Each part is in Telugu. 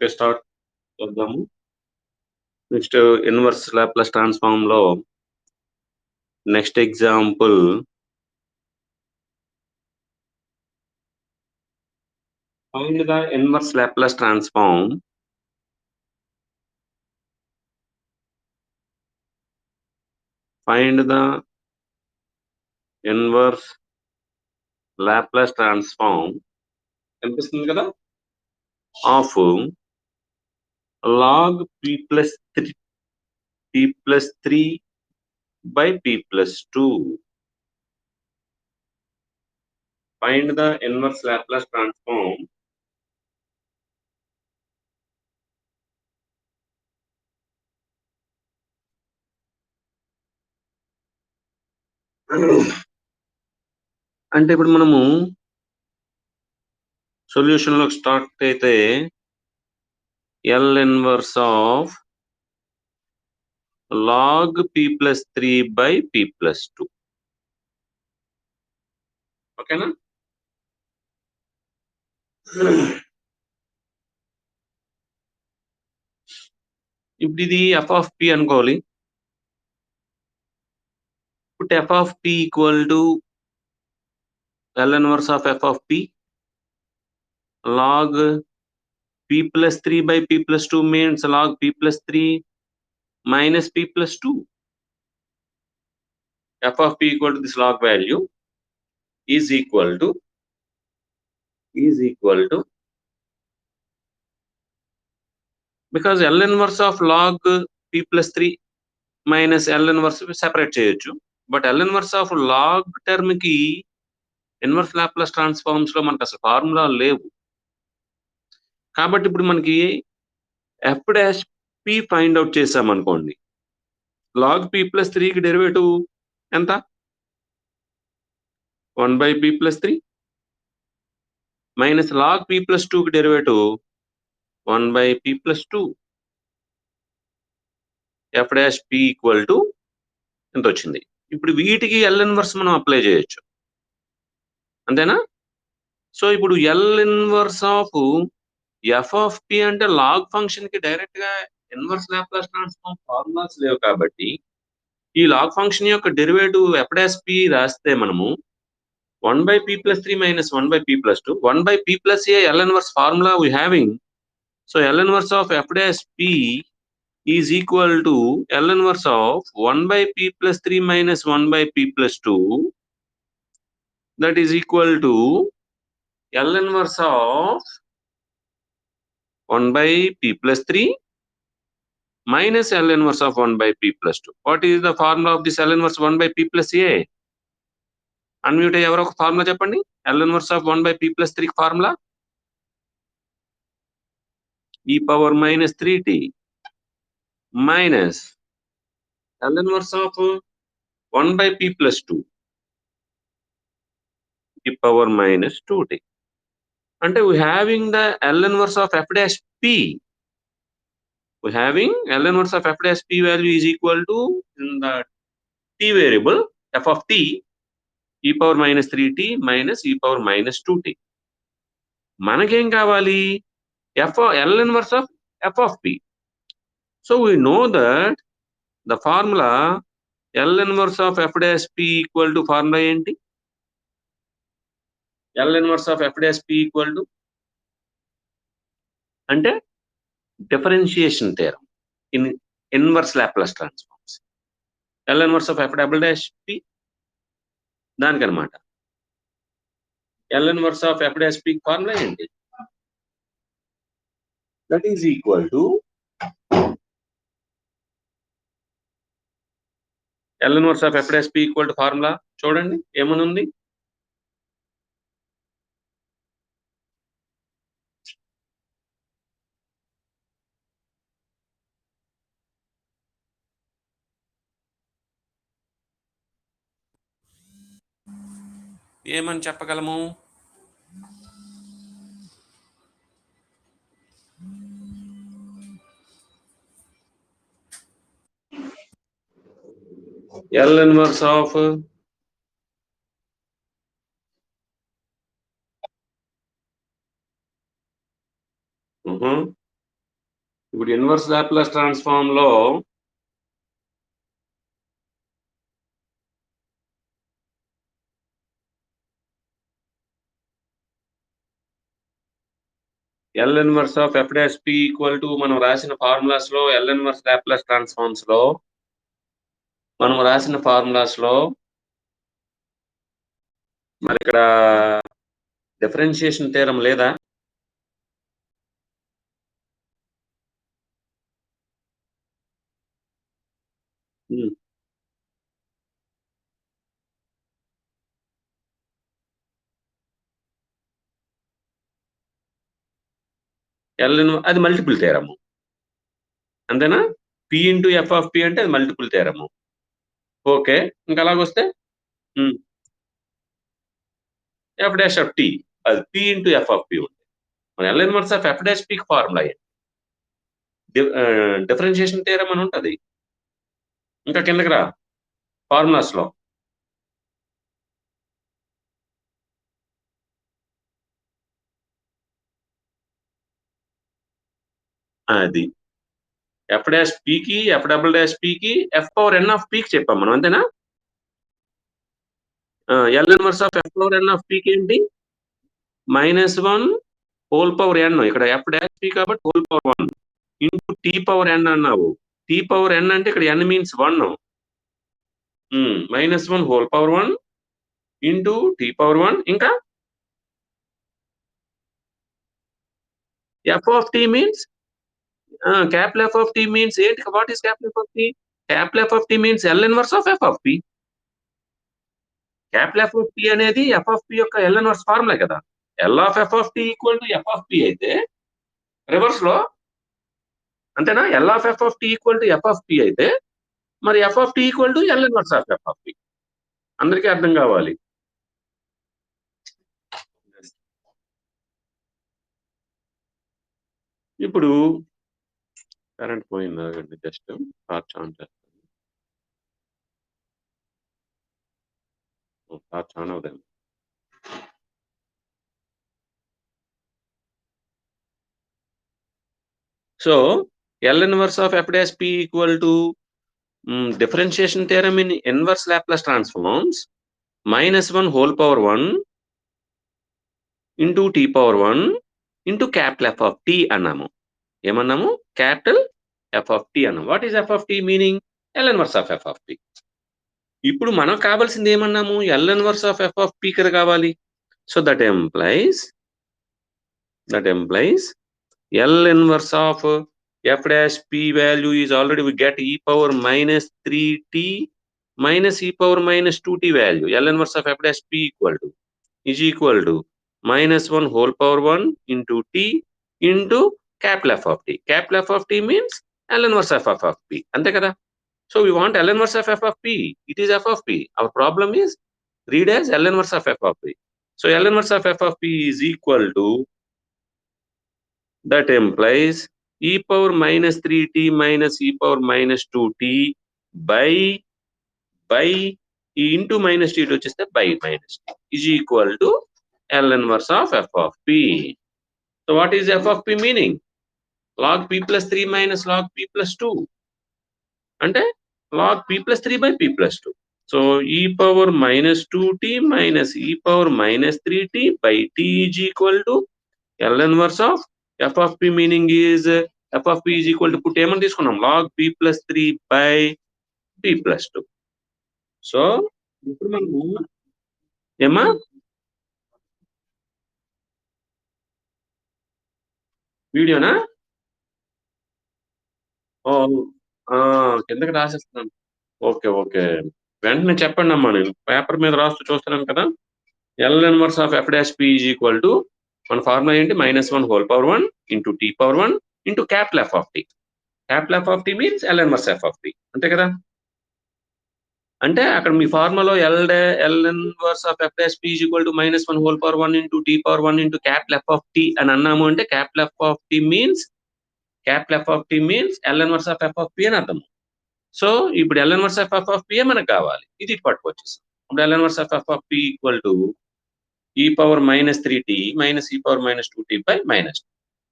ఓకే, స్టార్ట్ చేద్దాము. నెక్స్ట్ ఇన్వర్స్ లాప్లాస్ ట్రాన్స్ఫార్మ్ లో next example find the inverse Laplace transform find the inverse Laplace transform కనిపిస్తుంది కదా of log p plus 3 by p+2. Find the inverse Laplace transform అంటే ఇప్పుడు మనము సొల్యూషన్ లో స్టార్ట్ అయితే L inverse of log p+3 by p+2. ఓకేనా? ఇప్పుడు ఇది f of p అనుకోవాలి. ఇప్పుడు f of p equal to L inverse of f of p log p+3 by p+2 means log p+3 minus p+2. F of p equal to this log value is equal to because L inverse of log p+3 minus L inverse separate చేయొచ్చు, but L inverse of log term కి ఇన్వర్స్ లాప్లాస్ ట్రాన్స్ఫార్మ్స్ లో మనకు అసలు ఫార్ములా లేవు. కాబట్టి ఇప్పుడు మనకి f dash p find out చేసామనుకోండి, log p+3 కి డెరివేటివ్ ఎంత? 1/p+3 మైనస్ log p+2 కి derivative 1/p+2. f dash p equal to ఎంత వచ్చింది? ఇప్పుడు వీటికి L ఇన్వర్స్ మనం అప్లై చేయొచ్చు, అంతేనా? సో ఇప్పుడు L inverse of f of p అంటే లాగ్ ఫంక్షన్ కి డైరెక్ట్ గా ఇన్వర్స్ లాప్లాస్ ట్రాన్స్ఫార్మ్ ఫార్ములాస్ లేవు కాబట్టి ఈ లాగ్ ఫంక్షన్ యొక్క డెరివేటివ్ f డాష్ p రాస్తే మనము 1/p+3 minus 1/p+2 1/p+a L inverse formula we having. So L inverse of f dash p is equal to L inverse of 1/p+3 minus 1/p+2, that is equal to L inverse of 1/p+3 minus L inverse of 1/p+2. What is the formula of this L inverse 1/p+a? Unmute ఎవరో ఒక ఫార్ములా చెప్పండి. L inverse of 1/p+3 formula e⁻³ minus L inverse of 1/p+2 e⁻²t. అంటే we having the L inverse of f dash p. We having L inverse of f dash p value is equal to in the t variable f of t e⁻³ minus e⁻²t. మనకేం కావాలి? L inverse of f of p. So we know that the formula L inverse of f dash p equal to formula ఏంటి? L inverse of f dash p equal to అంటే differentiation theorem in inverse Laplace transforms. L inverse of f double dash p దానికన్నమాట. L inverse of f dash p formula ఏంటి? That is equal to L inverse of f dash p equal to formula చూడండి ఏమని ఉంది. ఏమని చెప్పగలము? L inverse of ఇప్పుడు ఇన్వర్స్ లాప్లాస్ ట్రాన్స్ఫార్మ్ లో L inverse of F dash P equal to మనం రాసిన ఫార్ములాస్ లో ఎల్ ఇన్వర్స్ లాప్లాస్ ట్రాన్స్ఫార్మ్స్ లో మనం రాసిన ఫార్ములాస్ లో మరి ఇక్కడ డిఫరెన్షియేషన్ థీరం లేదా? అది మల్టిపుల్ థీరము అంతేనా? P into F of P అంటే అది మల్టిపుల్ థీరము. ఓకే, ఇంకా అలాగొస్తే ఎఫ్ డాష్ ఆఫ్ టీ అది P into F of P ఉంటుంది. మన L inverse of F dash పికి ఫార్ములా డిఫరెన్షియేషన్ థీరం అని ఉంటుంది. ఇంకా కిందకి రా ఫార్ములాస్ లో అది ఎఫ్ డాష్ పికి ఎఫ్ డబుల్ డాష్ పికి ఎఫ్ పవర్ ఎన్ ఆఫ్ పికి చెప్పాం మనం అంతేనా? L inverse of F power N of పికి ఏంటి? -1 హోల్ పవర్ ఎన్. ఇక్కడ ఎఫ్ డాష్ పి కాబట్టి whole power 1 into T power N అన్నావు. టీ పవర్ ఎన్ అంటే ఇక్కడ N means 1. -1 whole power 1 into T power 1 ఇంకా F of T means capital F of t means what is capital F of t? Capital F of t means L inverse of F of p. Capital F of t అనేది F of p యొక్క L inverse ఫార్ములా కదా. L of F of t equal to F of p అయితే రివర్స్ లో అంతేనా? L of F of t equal to F of p అయితే మరి F of t equal to L inverse of F of p. అందరికీ అర్థం కావాలి. ఇప్పుడు కరెంట్ పోయిందా? జస్ట్ టార్చ్ ఆన్ చేస్తాను. టార్చ్ ఆన్ అవుతుంది. So L inverse of F dash p equal to differentiation theorem in inverse Laplace transforms -1 whole power 1 into t power 1 into capital F of t అన్నాము. ఏమన్నాము? capital F of t అన్నాము. What is F of t meaning? L inverse of F of t. ఇప్పుడు మనం కావాల్సింది ఏమన్నాము? L inverse of F of p కదా కావాలి. So that implies L inverse of f dash p value is already we get e power -3t minus e power -2t value. L inverse of f dash p is equal to -1 whole power 1 into t into capital F of t. Capital F of t means L inverse of f of p. Ante kada? So we want L inverse of f of p. It is f of p. Our problem is read as L inverse of f of p. So L inverse of f of p is equal to, that implies e power -3t minus e power -2t by e into minus t వచ్చేస్తే by minus t is equal to L inverse of f of p. So what is f of p meaning? Log p plus 3 minus log p plus 2 అంటే log p plus 3 by p plus 2. So e power -2t minus e power -3t by t is equal to L inverse of f of p meaning is f of p is equal to put ఏమని తీసుకున్నాం? log p plus 3 by p plus 2. So ఇప్పుడు మనము ఏమా వీడియోనా? ఓ కిందకి రాసేస్తున్నాను. ఓకే ఓకే, వెంటనే చెప్పండి అమ్మా. నేను పేపర్ మీద రాస్తూ చూస్తున్నాను కదా. L inverse of F dash P is equal to మన ఫార్ములా ఏంటి? -1 whole power 1 into T power 1 into capital F of T. Capital F of T means L inverse F of T. అంతే కదా? అంటే అక్కడ మీ ఫార్ములాలో L inverse of F dash P is equal to -1 whole power 1 into T power 1 into capital F of T అని అన్నాము అంటే capital F of T means L inverse of F of P అని అర్థం. సో ఇప్పుడు L inverse of F of P మనకు కావాలి. ఇది పట్టుకొచ్చేసాం. ఇప్పుడు L inverse of F of P equal to e power -3t minus e power -2t by -2.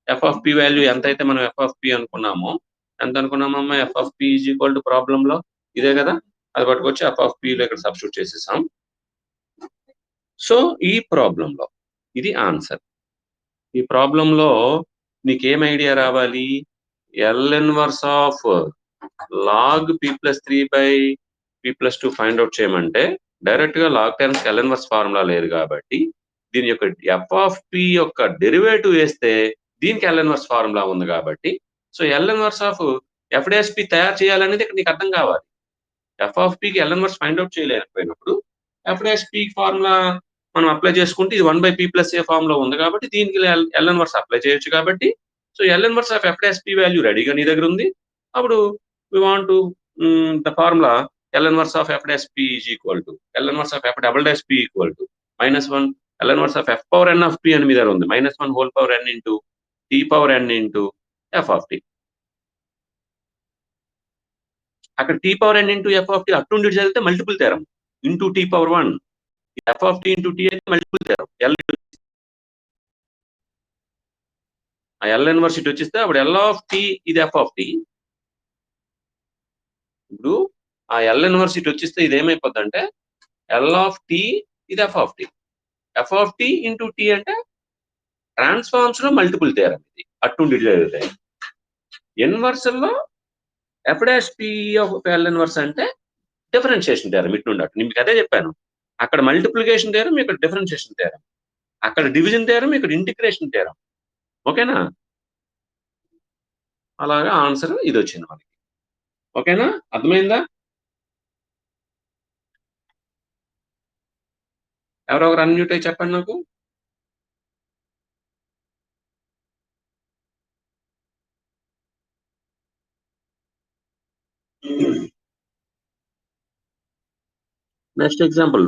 F of P value ఎంత అయితే మనం ఎఫ్ ఆఫ్ పి అనుకున్నామో, ఎంత అనుకున్నామమ్మా F of P is equal to ప్రాబ్లంలో ఇదే కదా, అది పట్టుకొచ్చి ఎఫ్ ఆఫ్ పిలో ఇక్కడ సబ్స్టిట్యూట్ చేసేసాం. సో ఈ ప్రాబ్లంలో ఇది ఆన్సర్. ఈ ప్రాబ్లంలో నీకేం ఐడియా రావాలి, L inverse of log P plus 3/p+2 find out చేయమంటే డైరెక్ట్ గా log terms L inverse formula లేదు కాబట్టి దీని యొక్క ఎఫ్ ఆఫ్ పి యొక్క డెరివేటివ్ వేస్తే దీనికి ఎల్ ఇన్వర్స్ ఫార్ములా ఉంది కాబట్టి, so L inverse of F dash P తయారు చేయాలనేది ఇక్కడ నీకు అర్థం కావాలి. ఎఫ్ ఆఫ్ పికి ఎల్ ఇన్వర్స్ ఫైండ్ అవుట్ చేయలేకపోయినప్పుడు ఎఫ్ డాష్ పి ఫార్ములా మనం అప్లై చేసుకుంటే ఇది 1/p+a ఫామ్ లో ఉంది కాబట్టి దీనికి ఎల్ ఇన్వర్స్ అప్లై చేయొచ్చు కాబట్టి, so L inverse of F dash P value రెడీగా నీ దగ్గర ఉంది. అప్పుడు we want to the formula L inverse of F dash P is equal to L inverse of F double dash P equal to -1 L inverse of F power N of P అని మీ దగ్గర ఉంది, -1 whole power N into T power N into F of T. అక్కడ T power N into F of T అట్టుండి చదివితే multiple theorem into T power 1 F of T into T అయితే మల్టిపుల్ థీరం. ఆ ఎల్ ఇన్వర్స్ ఇటు వచ్చిస్తే అప్పుడు ఎల్ ఆఫ్ టి ఇది ఎఫ్ ఆఫ్ టి. ఇప్పుడు ఆ ఎల్ ఇన్వర్స్ ఇటు వచ్చిస్తే ఇది ఏమైపోద్ది అంటే ఎల్ ఆఫ్ టి ఇది F of T. F of T into T అంటే ట్రాన్స్ఫార్మ్స్ లో మల్టిపుల్ థీరం ఇది అట్టుండి చదివితే. ఇన్వర్స్ లో F dash P of L inverse అంటే డిఫరెన్షియేషన్ థీరం ఇటు నుండి అటు. మీకు అదే చెప్పాను, అక్కడ మల్టిప్లికేషన్ థీరం ఇక్కడ డిఫరెన్షియేషన్ థీరం, అక్కడ డివిజన్ థీరం ఇక్కడ ఇంటిగ్రేషన్ థీరం. ఓకేనా, అలాగా ఆన్సర్ ఇది వచ్చింది మనకి. ఓకేనా, అర్థమైందా? ఎవరెవరు అన్మ్యూట్ అయ్యి చెప్పండి నాకు. Next example,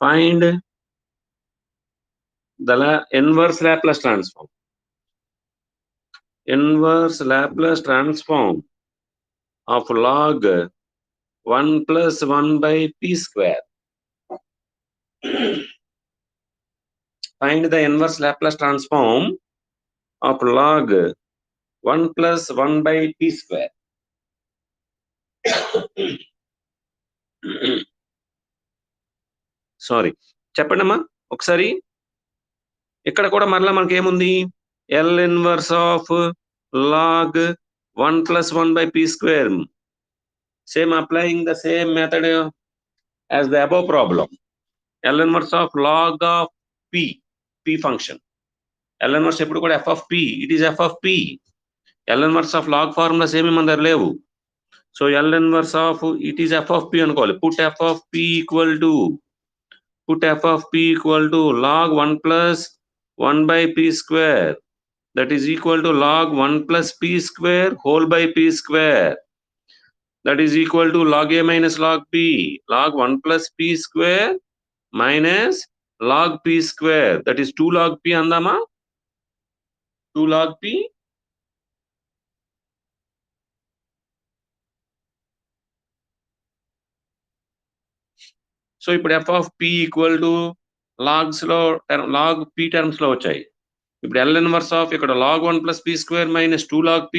find the inverse Laplace transform. Inverse Laplace transform of log 1 + 1/p². Find the inverse Laplace transform of log 1 + 1/p². Sorry, చెప్పండి అమ్మా ఒకసారి. ఇక్కడ కూడా మరలా మనకి ఏముంది, L inverse of log 1 + 1/p². Same applying the same method as the above problem. L inverse of log of p function. L inverse ఎప్పుడు కూడా f of p, it is f of p. L inverse of log formulas ఏమి మన దగ్గర లేవు. So L inverse of it is f of p అనుకోవాలి. Put f of p equal to log 1 + 1/p². That is equal to log 1 + p² whole by p². That is equal to log a minus log p. Log 1 + p² minus log p². That is 2 log p andama. 2 log p. So ఇప్పుడు F of P equal to logs లో లాగ్ పి టర్మ్స్ లో వచ్చాయి. ఇప్పుడు ఎల్ ఇన్వర్స్ ఆఫ్ ఇక్కడ log 1 + p² minus 2 log p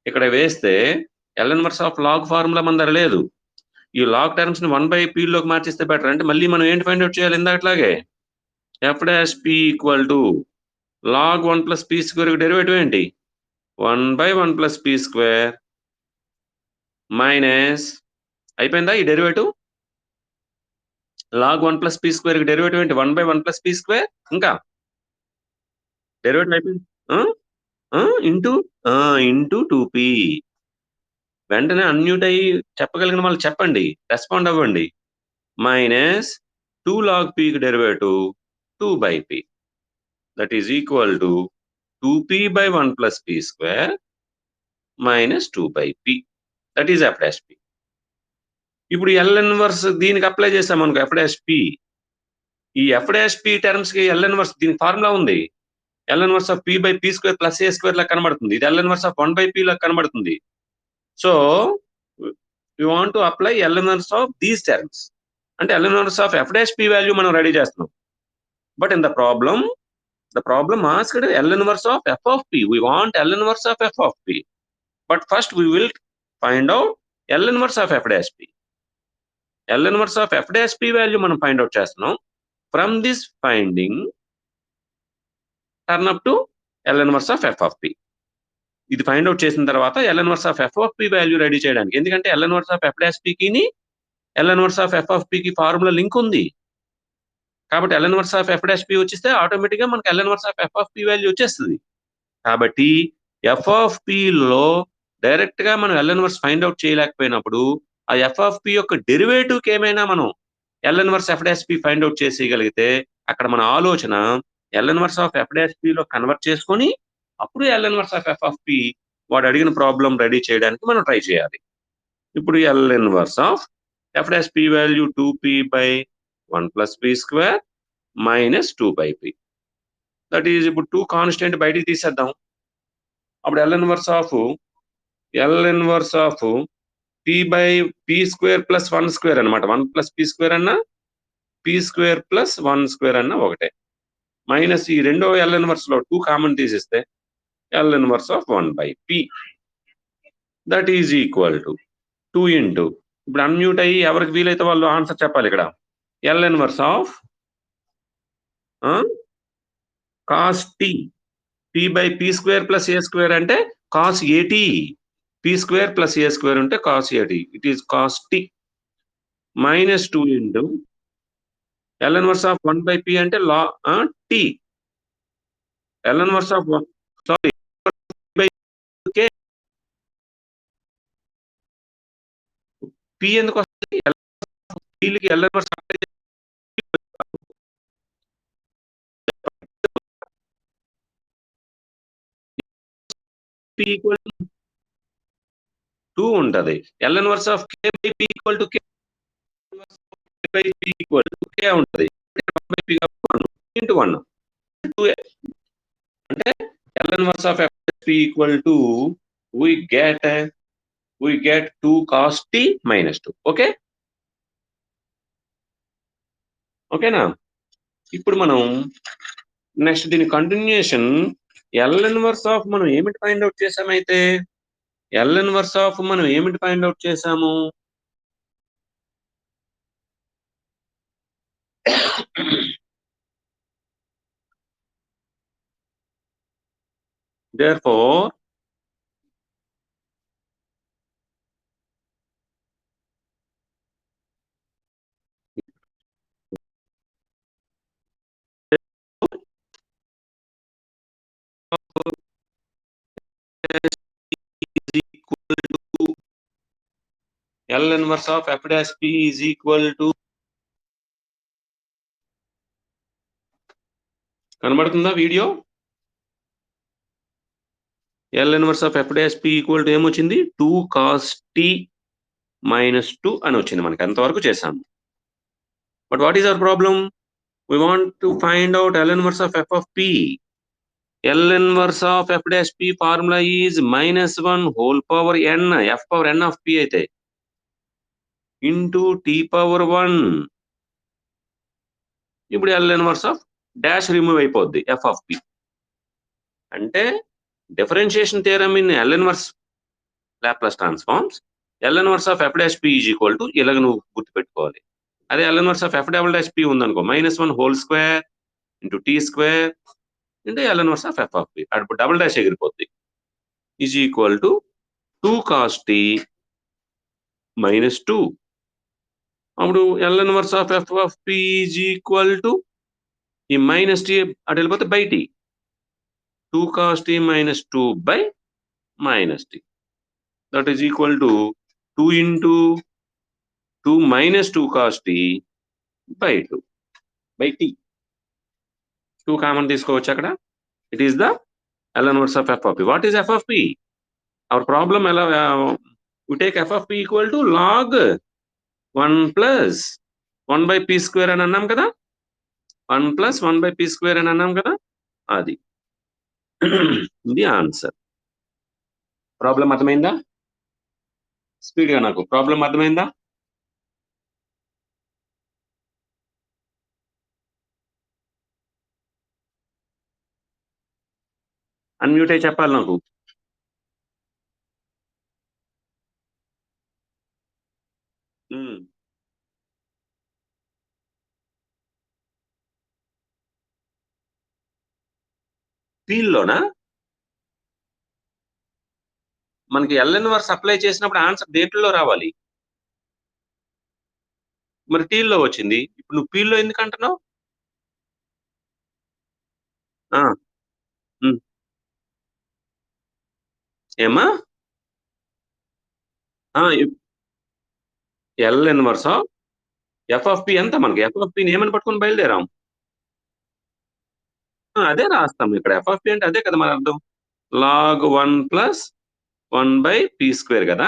ఇక్కడ వేస్తే L inverse of log formula మన దగ్గర లేదు. ఈ లాగ్ టర్మ్స్ ని 1/p లోకి మార్చిస్తే బెటర్. అంటే మళ్ళీ మనం ఏంటి ఫైండ్ అవుట్ చేయాలి, ఇందాకట్లాగే F dash P equal to log 1 + p² derivative ఏంటి, 1/1 + p² మైనస్ అయిపోయిందా ఈ డెరివేటివ్. log 1 + p² డెరివేటివ్ ఏంటి, 1/1 + p². ఇంకా డెరివేటివ్ అయిపోయింది ఇంటూ 2p. వెంటనే అన్మ్యూట్ అయ్యి చెప్పగలిగిన వాళ్ళు చెప్పండి, రెస్పాండ్ అవ్వండి. Minus 2 log p derivative 2/p. That is equal to 2p/1 + p² minus 2/p. That is F dash P. ఇప్పుడు ఎల్ ఇన్వర్స్ దీనికి అప్లై చేసాం అనుకో ఎఫ్ డాష్ పి. ఈ ఎఫ్ డాష్ పి టర్మ్స్ కి ఎల్ ఇన్వర్స్ దీనికి ఫార్ములా ఉంది. L inverse of p/p² + a² లా కనబడుతుంది. ఇది ఎల్ ఇన్వర్స్ ఆఫ్ 1/p లా కనబడుతుంది. So we want to apply L inverse of these terms. అంటే L inverse of f dash p value మనం రెడీ చేస్తున్నాం. But in the problem The problem asked L inverse of f of p. We want L inverse of f of p. But first we will find out L inverse of f dash p. L inverse of f dash p value మనం find out చేస్తున్నాం. From this finding, turn up to L inverse of f of p. ఇది ఫైండ్ అవుట్ చేసిన తర్వాత L inverse of f of p value ready చేయడానికి, ఎందుకంటే L inverse of f dash p కి L inverse of f of p కి ఫార్ములా లింక్ ఉంది కాబట్టి L inverse of f dash p వచ్చేస్తే ఆటోమేటిక్ గా మనకి L inverse of f of p value వచ్చేస్తుంది. కాబట్టి f of p లో డైరెక్ట్ గా మనం L inverse ఫైండ్ అవుట్ చేయలేకపోయినప్పుడు ఆ f of p యొక్క డెరివేటివ్ కి ఏమైనా మనం L inverse f dash p find out చేసేయగలిగితే అక్కడ మన ఆలోచన L inverse of f dash p లో కన్వర్ట్ చేసుకొని అప్పుడు L inverse of f of p వాడు అడిగిన ప్రాబ్లం రెడీ చేయడానికి మనం ట్రై చేయాలి. ఇప్పుడు L inverse of f dash p value 2p by 1 plus p square minus 2 by p. That is ఇప్పుడు 2 కాన్స్టెంట్ బయటికి తీసేద్దాం. అప్పుడు L inverse of p by p square plus 1 square అన్నమాట. 1 plus p square అన్న p square plus 1 square అన్న ఒకటే. మైనస్ ఈ రెండో L inverse లో 2 కామన్ తీసేస్తే L inverse of 1 by p. That is equal to 2 into, ఇప్పుడు అన్మ్యూట్ అయ్యి ఎవరికి వీలైతే వాళ్ళు ఆన్సర్ చెప్పాలి ఇక్కడ. L inverse of cos t, p by p square plus a square అంటే cos at, p square plus a square ఉంటే cos at, it is cos t minus 2 into L inverse of 1 by p అంటే t, L inverse of 1 sorry by k, p ఎందుకు వస్తుంది p కి L inverse p equal to 2 ఉంటది. L inverse of k by p equal to k by p equal to k ఉంటది. 1 by p 1 into 1 2 అంటే L inverse of f p equal to we get 2 cos t minus 2. Okay ఓకేనా. ఇప్పుడు మనం నెక్స్ట్ దీని కంటిన్యూషన్ L inverse of మనం ఏమిటి ఫైండ్ అవుట్ చేసామైతే L inverse of మనం ఏమిటి ఫైండ్ అవుట్ చేసాము therefore L inverse of f dash p is equal to, కనబడుతుందా video? L inverse of f dash p equal to ఏమొచ్చింది 2 cos t minus 2 అని వచ్చింది. మనకి అంతవరకు చేసాము. But what is our problem? We want to find out L inverse of f of p. L inverse of f dash p formula is minus 1 whole power n, f power n of p అయితే into t power 1. ఇప్పుడు L inverse of dash remove అయిపోద్ది f of p. అంటే differentiation theorem in L inverse Laplace transforms L inverse of f dash p is equal to ఇలాగ నువ్వు గుర్తుపెట్టుకోవాలి. అదే L inverse of f double dash p ఉందనుకో minus 1 whole square into t square into L inverse of f of p. అప్పుడు డబుల్ డాష్ ఎగిరిపోద్ది. is equal to 2 cos t minus 2. అప్పుడు L inverse of f of p is equal to ఈ మైనస్ t అటు వెళ్ళిపోతే by t, 2 cos t minus 2 by minus t. That is equal to 2 into 2 minus 2 cos t by 2 by t. 2 common తీసుకోవచ్చు అక్కడ. It is the L inverse of f of p. What is f of p? Our problem we take f of p equal to log 1 plus 1 by p square అని అన్నాం కదా, 1 plus 1 by p square అని అన్నాం కదా, అది ఇది ఆన్సర్. ప్రాబ్లం అర్థమైందా? స్పీడ్గా నాకు ప్రాబ్లం అర్థమైందా? అన్మ్యూట్ అయి చెప్పాలి నాకు. లోనా మనకి ఎల్ఎన్వర్స్ అప్లై చేసినప్పుడు ఆన్సర్ దేంట్లో రావాలి? మరి టీల్లో వచ్చింది. ఇప్పుడు నువ్వు పీల్లో ఎందుకు అంటున్నావు? ఏమా L inverse of F of P ఎంత? మనకి ఎఫ్ ఆఫ్ పిని ఏమని పట్టుకొని బయలుదేరాం? అదే రాస్తాం ఇక్కడ. ఎఫ్ ఆఫ్ పి అంటే అదే కదా మన అర్థం. Log 1 plus 1 by P square కదా.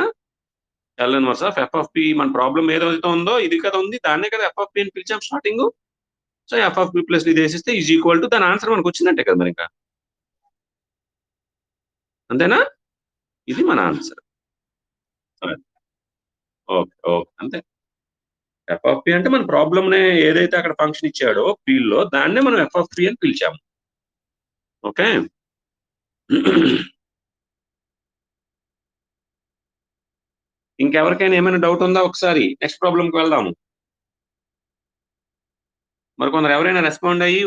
L inverse of F of P. మన ప్రాబ్లం ఏదైతే ఉందో ఇది కదా ఉంది, దాన్నే కదా ఎఫ్ ఆఫ్ పి అని పిలిచాం starting. So F of P plus ఇది వేసిస్తే ఈజ్ ఈక్వల్ టు దాని ఆన్సర్ మనకు వచ్చిందంటే కదా మరి ఇంకా. అంతేనా? ఇది మన ఆన్సర్. ఓకే ఓకే అంతే. ఎఫ్ ఆఫ్ పి అంటే మన ప్రాబ్లమ్ నే ఏదైతే అక్కడ ఫంక్షన్ ఇచ్చాడో లో దాన్నే మనం ఎఫ్ ఆఫ్ పి అని పిలిచాము. ఓకే. ఇంకెవరికైనా ఏమైనా డౌట్ ఉందా? ఒకసారి నెక్స్ట్ ప్రాబ్లంకి వెళ్దాము. మరి కొందరు ఎవరైనా రెస్పాండ్ అయ్యి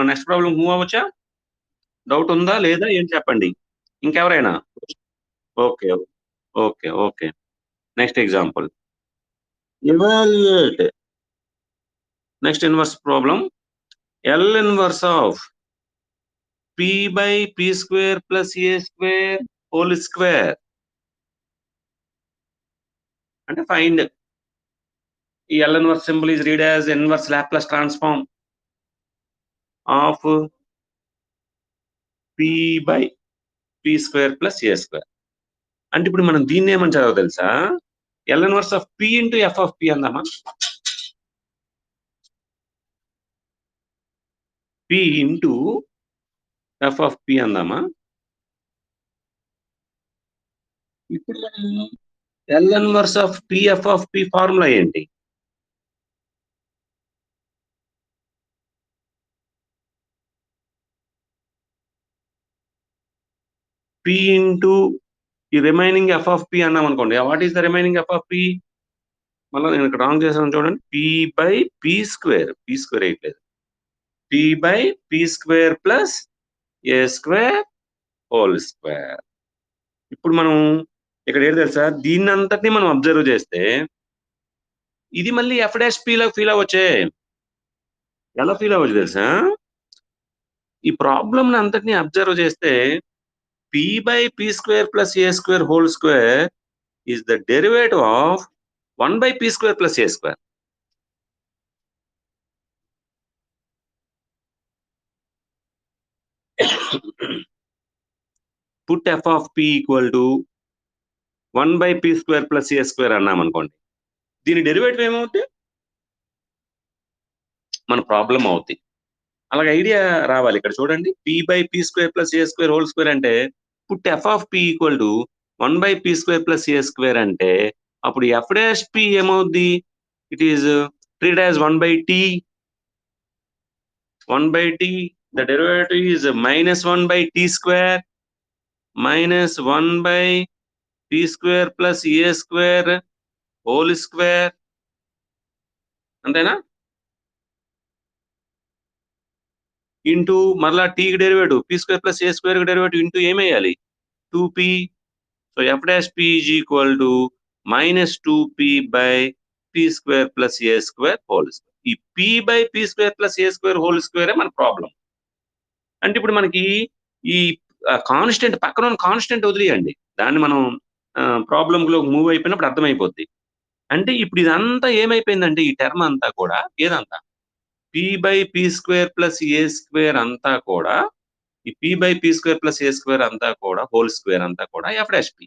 నెక్స్ట్ ప్రాబ్లం మూవ్ అవ్వచ్చా? డౌట్ ఉందా లేదా ఏం చెప్పండి. ఇంకెవరైనా? Okay okay okay. Next example. Evaluate next inverse problem. L inverse of P by P square plus A square whole square. అంటే ఫైండ్ ఈ L inverse symbol is read as inverse Laplace transform of P by P square plus A square. అంటే ఇప్పుడు మనం దీన్ని ఏమని చదవ తెలుసా? L inverse of P into F of P అందామా? P into F of P అందామా? ఇప్పుడు L inverse of P F of P formula ఏంటి? పి ఇంటూ ఈ రిమైనింగ్ ఎఫ్ ఆఫ్ పి అన్నాం అనుకోండి. What is the remaining F of P? మళ్ళీ నేను ఇక్కడ రాంగ్ చేశాను చూడండి. పి బై పి స్క్వేర్ వేయట్లేదు. P by P square plus A square whole square. ఇప్పుడు మనం ఇక్కడ ఏంటి తెలుసా, దీన్ని అంతటినీ మనం అబ్జర్వ్ చేస్తే ఇది మళ్ళీ ఎఫ్ డాష్ పి లాగా ఫీల్ అవ్వచ్చే. ఎలా ఫీల్ అవ్వచ్చు తెలుసా? ఈ ప్రాబ్లం అంతటినీ అబ్జర్వ్ చేస్తే P by P square plus A square whole square is the derivative of 1 by p square plus a square. Put f of p equal to 1 by p square plus a square అన్నాం అనుకోండి. దీని డెరివేటివ్ ఏమవుతుంది? మన ప్రాబ్లం అవుతుంది. అలాగే ఐడియా రావాలి. ఇక్కడ చూడండి, p by p square plus a square whole square అంటే put f of p equal to 1 by p square plus a square అంటే అప్పుడు f dash p ఏమవుద్ది? It is treated as 1 by t. 1 by t. The derivative is minus 1 by t square minus 1 by p square plus a square whole square. అంతేనా? ఇంటూ మరలా T derivative P square plus A square derivative into ఏమేయాలి? 2p. So F dash P is equal to minus 2p by P square plus A square whole square. ఈ p by P square plus A square whole స్క్వేరే మన ప్రాబ్లం. అంటే ఇప్పుడు మనకి ఈ కాన్స్టెంట్ పక్కన ఉన్న కాన్స్టెంట్ వదిలేయండి, దాన్ని మనం ప్రాబ్లంలో మూవ్ అయిపోయినప్పుడు అర్థమైపోద్ది. అంటే ఇప్పుడు ఇదంతా ఏమైపోయిందంటే ఈ టర్మ్ అంతా కూడా ఏదంతా P by P square plus A square అంతా కూడా ఈ P by P square plus A square అంతా కూడా హోల్ స్క్వేర్ అంతా కూడా ఎఫ్ డాష్ పి.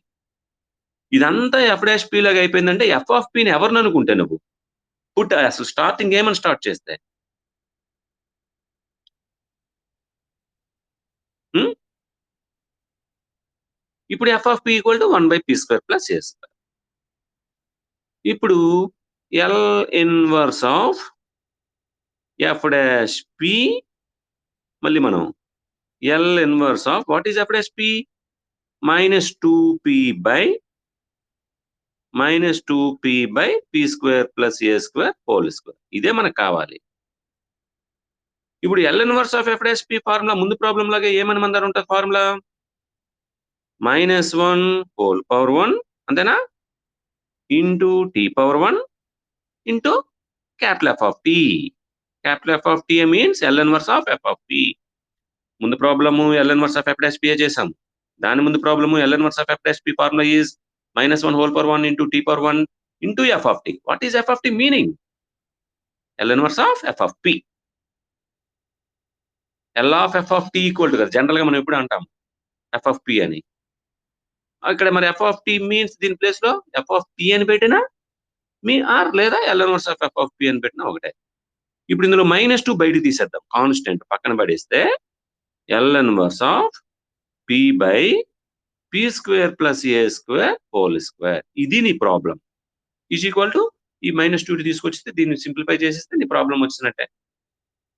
ఇదంతా ఎఫ్ డాష్ పి లాగా అయిపోయిందంటే ఎఫ్ ఆఫ్ పిని ఎవరిని అనుకుంటే నువ్వు పుట్ అసలు స్టార్టింగ్ ఏమని స్టార్ట్ చేస్తే ఇప్పుడు F of P equal to 1 by P square plus A square. ఇప్పుడు L inverse of F dash P మళ్ళీ మనం L inverse of what is FDSP? Minus 2p by p square plus a square whole square. ఇదే మనకు కావాలి. ఇప్పుడు L inverse of FDSP formula ముందు ప్రాబ్లం లాగా ఏమని మందర ఉంటుంది ఫార్ములా? -1 whole power 1 అంతేనా? into t power 1 into capital F of t. Capital F of t means L inverse of f of p. ముందు problem L inverse of FDSP చేసాం. దాని ముందు problem L inverse of FDSP formula is -1 whole power 1 into t power 1 into f of t. What is f of t meaning? L inverse of f of p. L of f of t equal to కదా జనరల్ గా మనం ఎప్పుడు అంటాం f of p అని. ఇక్కడ మరి f of t మీన్స్ దీని ప్లేస్ లో f of t అని పెట్టినా మీ ఆర్ లేదా L inverse of f of p అని పెట్టినా ఒకటే. ఇప్పుడు ఇందులో -2 బయటికి తీసేద్దాం, కాన్స్టెంట్ పక్కన పడేస్తే L inverse of p by p square plus a square whole square. ఇది నీ ప్రాబ్లం. ఈజ్ ఈక్వల్ టు ఈ -2 తీసుకొచ్చితే దీన్ని సింప్లిఫై చేసేస్తే నీ ప్రాబ్లం వచ్చినట్టే,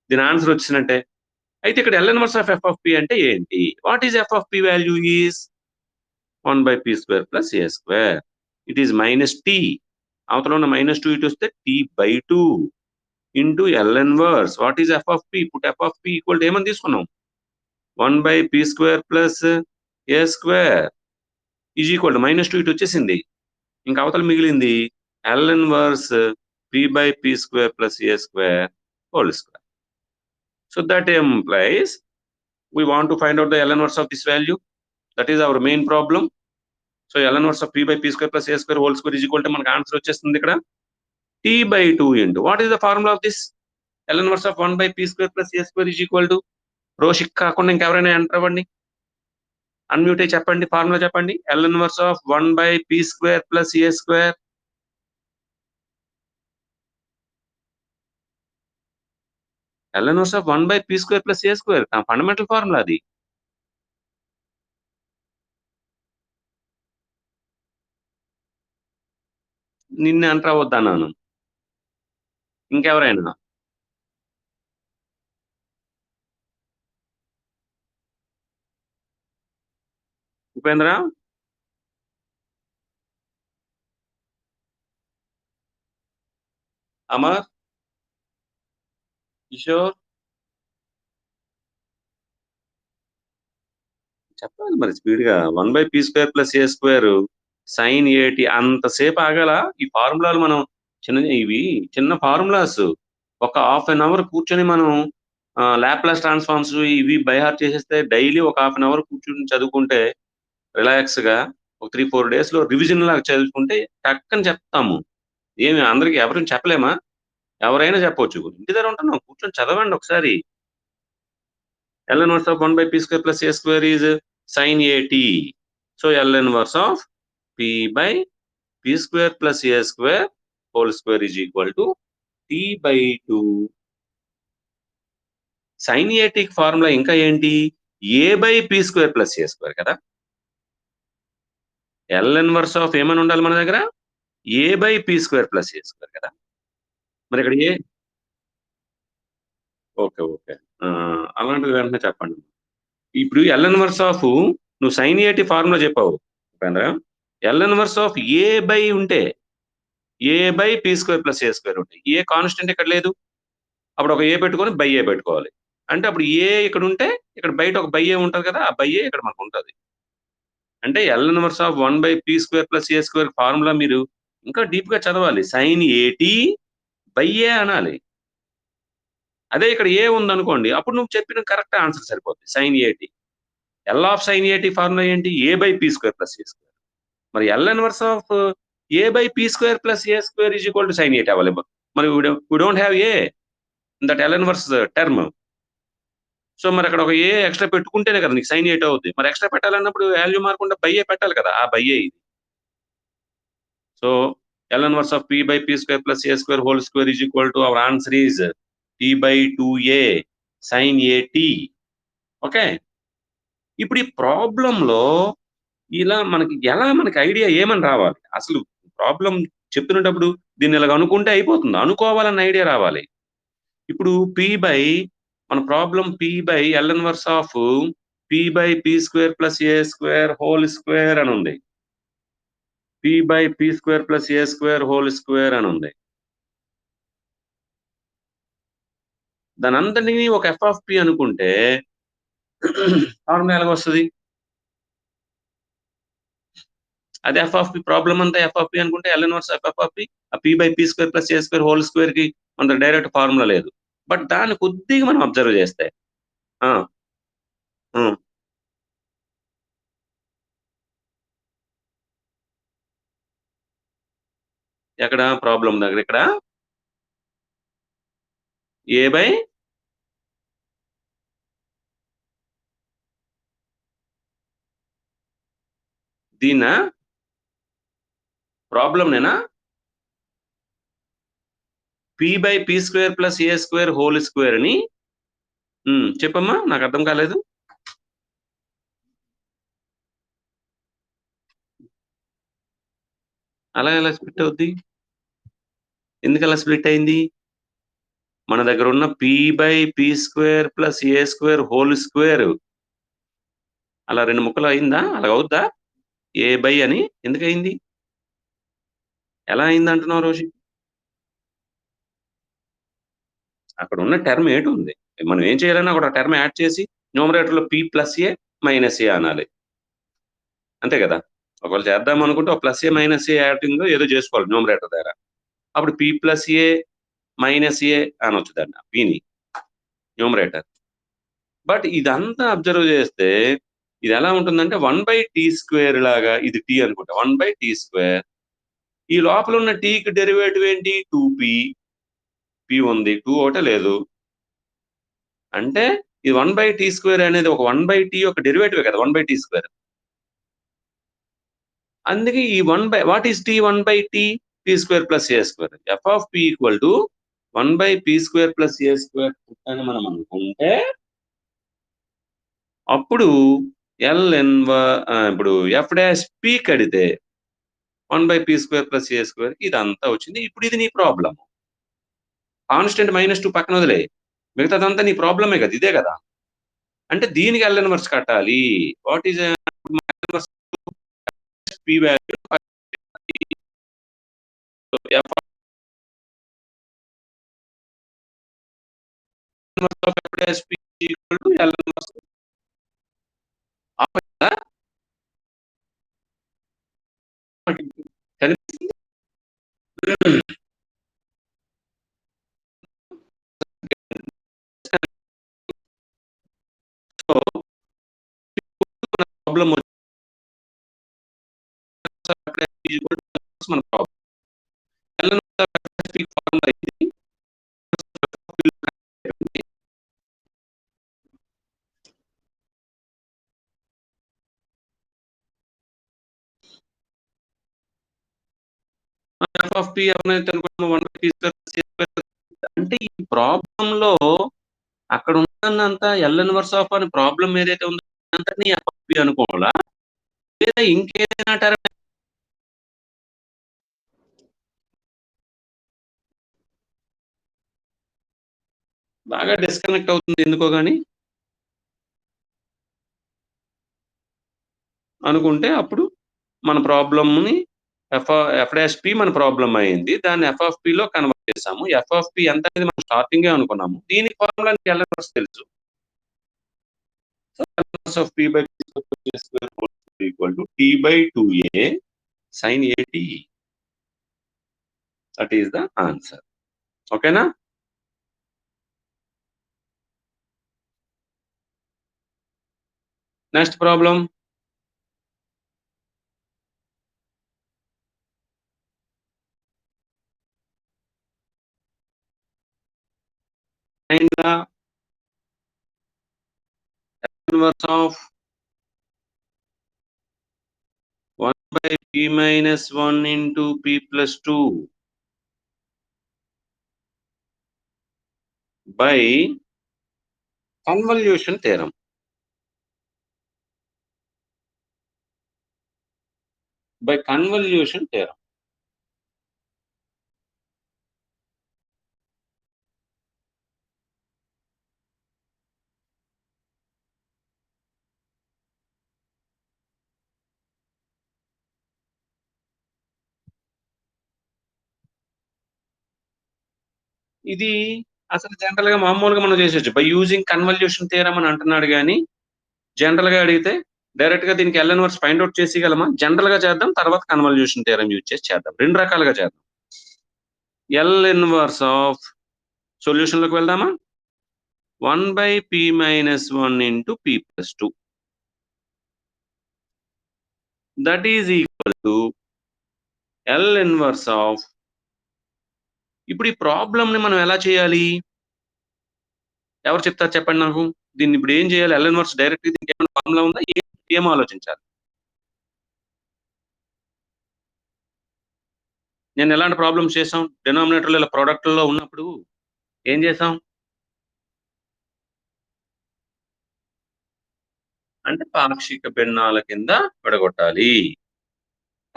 దీని ఆన్సర్ వచ్చినట్టే. అయితే ఇక్కడ L inverse of f of p అంటే ఏంటి? What is f of p value is 1 by p square plus a square. It is -t. అవతల ఉన్న -2 ఇటు వస్తే t by 2 into L inverse. What is f of p? Put f of p equal to ఏమని తీసుకున్నాం? 1 by p square plus a square is equal to -2 ఇటు వచ్చేసింది. ఇంకా అవతల మిగిలింది L inverse p by p square plus a square whole square. So that implies we want to find out the L inverse of this value. That is our main problem. So L inverse of p by p square plus a square whole square is equal to మనకు ఆన్సర్ వచ్చేస్తుంది ఇక్కడ t by 2 into what is the formula of this? L inverse of 1 by p square plus a square is equal to రోషిక్ కాకుండా ఇంకెవరైనా ఎంటర్ అవ్వండి, అన్మ్యూట్ అయ్యి చెప్పండి, ఫార్ములా చెప్పండి. L inverse of 1 by p square plus a square. L inverse of 1 by p square plus a square fundamental formula అది. నిన్ను ఎంటర్ అవ్వద్దన్నాను, ఇంకెవరైనా? ఉపేంద్ర, అమర్, కిషోర్ చెప్పాలి మరి స్పీడ్ గా. 1 by p square plus a square sin at అంతసేపు ఆగాల? ఈ ఫార్ములాలు మనం ఇవి చిన్న ఫార్ములాస్, ఒక హాఫ్ అన్ అవర్ కూర్చొని మనం లాప్లాస్ ట్రాన్స్ఫార్మ్స్ ఇవి బై హార్ట్ చేసేస్తే డైలీ ఒక హాఫ్ అన్ అవర్ కూర్చొని చదువుకుంటే రిలాక్స్ గా ఒక 3-4 days లో రివిజన్ లాగా చదువుకుంటే టక్కని చెప్తాము. ఏమి అందరికి ఎవరిని చెప్పలేమా? ఎవరైనా చెప్పొచ్చు. ఇంటి దగ్గర ఉంటున్నాం, కూర్చొని చదవండి ఒకసారి. L inverse of 1 by p square plus a square is sin at. So L inverse of p by p square plus a square whole square is equal to t by 2. sin at formula ఇంకా ఏంటి? a by p square plus a square కదా. L inverse of ఏమని ఉండాలి మన దగ్గర? a by p square plus a square కదా. మరి ఇక్కడ ఏ ఓకే ఓకే అలాంటిది వెంటనే చెప్పండి. ఇప్పుడు L inverse ఆఫ్ నువ్వు sin at ఫార్ములా చెప్పావు L inverse of a by ఉంటే a by p square plus a square ఉంటే ఏ కాన్స్టెంట్ ఇక్కడ లేదు, అప్పుడు ఒక ఏ పెట్టుకొని బై ఏ పెట్టుకోవాలి. అంటే అప్పుడు ఏ ఇక్కడ ఉంటే ఇక్కడ బయట ఒక బై ఏ ఉంటుంది కదా, ఆ బై ఏ ఇక్కడ మనకు ఉంటుంది. అంటే L inverse of 1 by p square plus a square formula మీరు ఇంకా డీప్ గా చదవాలి. sin at బై ఏ అనాలి. అదే ఇక్కడ ఏ ఉందనుకోండి, అప్పుడు నువ్వు చెప్పిన కరెక్ట్ ఆన్సర్ సరిపోతుంది. sin at L of sin at formula ఏంటి? a by p square plus a square. మరి L inverse of a by p square plus a square is equal to sin at available. మరి we don't have a in that L inverse term. So మరి అక్కడ ఒక ఏ ఎక్స్ట్రా పెట్టుకుంటేనే కదా నీకు sin at అవుద్ది. మరి ఎక్స్ట్రా పెట్టాలన్నప్పుడు వాల్యూ మార్కుండా బై ఏ పెట్టాలి కదా, ఆ బై ఏ ఇది. So L inverse of p by p square plus a square whole square is equal to our answer is t by 2a sin at. Okay, ఇప్పుడు ఈ ప్రాబ్లంలో ఇలా మనకి ఐడియా ఏమని రావాలి? అసలు ప్రాబ్లం చెప్తున్నప్పుడు దీన్ని ఇలాగ అనుకుంటే అయిపోతుంది, అనుకోవాలన్న ఐడియా రావాలి. ఇప్పుడు p by మన problem p by L inverse of p by p square plus a square whole square అని ఉంది. p by p square plus a square whole square అని ఉంది. దాని అంతటిని ఒక ఎఫ్ ఆఫ్ p అనుకుంటే ఫార్ములా ఎలాగ వస్తుంది? అదే ఎఫ్ ఆఫ్ పి ప్రాబ్లం అంతా ఎఫ్ ఆఫ్ పి అనుకుంటే L inverse F of P ఆ P by P square plus A square whole square కి మనకు డైరెక్ట్ ఫార్ములా లేదు. బట్ దాన్ని కొద్దిగా మనం అబ్జర్వ్ చేస్తే ఎక్కడ ప్రాబ్లం దగ్గర ఇక్కడ ఏ బై దీన్నా ప్రాబ్లం నేనా P by P square plus A square whole square అని చెప్పమ్మా, నాకు అర్థం కాలేదు. అలా ఎలా స్ప్లిట్ అవుద్ది? ఎందుకు అలా స్ప్లిట్ అయింది? మన దగ్గర ఉన్న P by P square plus A square whole square అలా రెండు ముక్కలు అయిందా? అలా అవుద్దా? ఏ బై అని ఎందుకు అయింది? ఎలా అయింది అంటున్నావు రోజు? అక్కడ ఉన్న టర్మ్ ఏంటి ఉంది, మనం ఏం చేయాలన్నా అక్కడ టర్మ్ యాడ్ చేసి న్యూమరేటర్లో పి ప్లస్ ఏ మైనస్ ఏ అనాలి, అంతే కదా. ఒకవేళ చేద్దాం అనుకుంటే ఒక ప్లస్ ఏ మైనస్ ఏ యాడింగ్ ఏదో చేసుకోవాలి న్యూమరేటర్ దగ్గర. అప్పుడు పి ప్లస్ ఏ మైనస్ ఏ అనొచ్చు దాన్ని పిని న్యూమరేటర్. బట్ ఇదంతా అబ్జర్వ్ చేస్తే ఇది ఎలా ఉంటుందంటే 1/t² లాగా, ఇది టీ అనుకుంటా 1/t². ఈ లోపల ఉన్న టీకి డెరివేటివ్ ఏంటి? 2p. p ఉంది, 2 ఒకటే లేదు. అంటే ఇది 1/t² అనేది ఒక 1/t యొక్క డెరివేటివ్ కదా 1/t². అందుకే ఈ what is T 1/t? p² plus A square. F of P equal to 1/p² plus A square అని మనం అనుకుంటే అప్పుడు ఇప్పుడు ఎఫ్ డాష్ పి కడితే 1/p² ప్లస్ ఏ స్క్వేర్ ఇదంతా వచ్చింది. ఇప్పుడు ఇది నీ ప్రాబ్లం. కాన్స్టెంట్ -2 పక్కన వదిలే, మిగతాదంతా నీ ప్రాబ్లమే కదా, ఇదే కదా. అంటే దీనికి ఎల్ ఇన్వర్స్ కట్టాలి. What is P value? F inverse of F dash P equal to L inverse of problem మన ప్రాబ్లం ఎఫ్ ఆఫ్ పి అంటే ఈ ప్రాబ్లం లో అక్కడ ఉన్నదంతా ఎల్ ఇన్వర్స్ ఆఫ్ అని ప్రాబ్లం ఏదైతే ఉందో అంతని ఎఫ్ ఆఫ్ పి అనుకోవాలా, లేదా ఇంకేదైనా టర్మ్? బాగా డిస్కనెక్ట్ అవుతుంది ఎందుకో గానీ అనుకుంటే అప్పుడు మన ప్రాబ్లమ్ని ఎఫ్ డాష్ పి మన ప్రాబ్లం అయింది, దాన్ని ఎఫ్ ఆఫ్ పిలో కన్వర్ట్ చేసాము. ఎఫ్ ఆఫ్ పి ఎంత అనేది మనం స్టార్టింగే అనుకున్నాము, దీనికి ఫార్ములా ఎల్ ఇన్వర్స్ తెలుసు. Of P by equal to T by 2a sin at. That is the answer. ఓకేనా? Next problem. Find the inverse of 1/p minus 1 into p plus 2 by convolution theorem. By convolution theorem. ఇది అసలు జనరల్ గా మామూలుగా మనం చేసేయచ్చు బై యూజింగ్ కన్వల్యూషన్ థియరం అని అంటున్నాడు కానీ జనరల్ గా అడిగితే డైరెక్ట్ గా దీనికి ఎల్ ఇన్వర్స్ ఫైండ్ అవుట్ చేసేయగలమా? జనరల్ గా చేద్దాం, తర్వాత కన్వల్యూషన్ థియరం యూజ్ చేసి చేద్దాం. రెండు రకాలుగా చేద్దాం. ఎల్ ఇన్వర్స్ ఆఫ్ సొల్యూషన్ లోకి వెళ్దామా? 1/p-1 into p+2 that is equal to L inverse of. ఇప్పుడు ఈ ప్రాబ్లం ని మనం ఎలా చేయాలి? ఎవరు చెప్తారు చెప్పండి నాకు. దీన్ని ఇప్పుడు ఏం చేయాలి? L inverse డైరెక్ట్ దీనికి ఏమైనా ఫార్ములా ఉందా? ఏం ఆలోచించాలి? నేను ఎలాంటి ప్రాబ్లమ్స్ చేసాం? డినామినేటర్లో ఇలా ప్రోడక్ట్లో ఉన్నప్పుడు ఏం చేసాం? అంటే పాక్షిక భిన్నాల కింద విడగొట్టాలి,